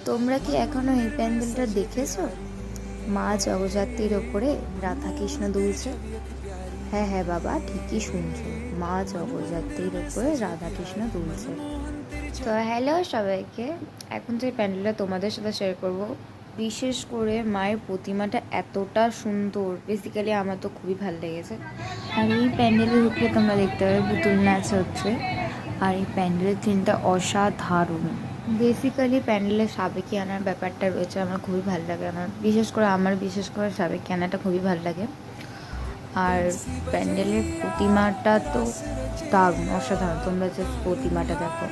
তোমরা কি এখনো এই প্যান্ডেলটা দেখেছো? মা জগদ্ধাত্রীর ওপরে রাধাকৃষ্ণ দুলছে। হ্যাঁ হ্যাঁ বাবা, ঠিকই শুনছো, মা জগদ্ধাত্রীর ওপরে রাধাকৃষ্ণ দুলছে। তো হ্যালো সবাইকে, এখন যে প্যান্ডেলটা তোমাদের সাথে শেয়ার করব, বিশেষ করে মায়ের প্রতিমাটা এতটা সুন্দর, বেসিক্যালি আমার তো খুবই ভালো লেগেছে। আর এই প্যান্ডেলের উপরে তোমরা দেখতে পাবে পুতুল নাচ হচ্ছে, আর এই প্যান্ডেলের থিমটা অসাধারণ। বেসিক্যালি প্যান্ডেলের সাবেকিয়ানার ব্যাপারটা রয়েছে, আমার খুবই ভালো লাগে। বিশেষ করে সাবেকিয়ানাটা খুবই ভালো লাগে। আর প্যান্ডেলের প্রতিমাটা তো দারুণ, অসাধারণ। তোমরা জাস্ট প্রতিমাটা দেখো।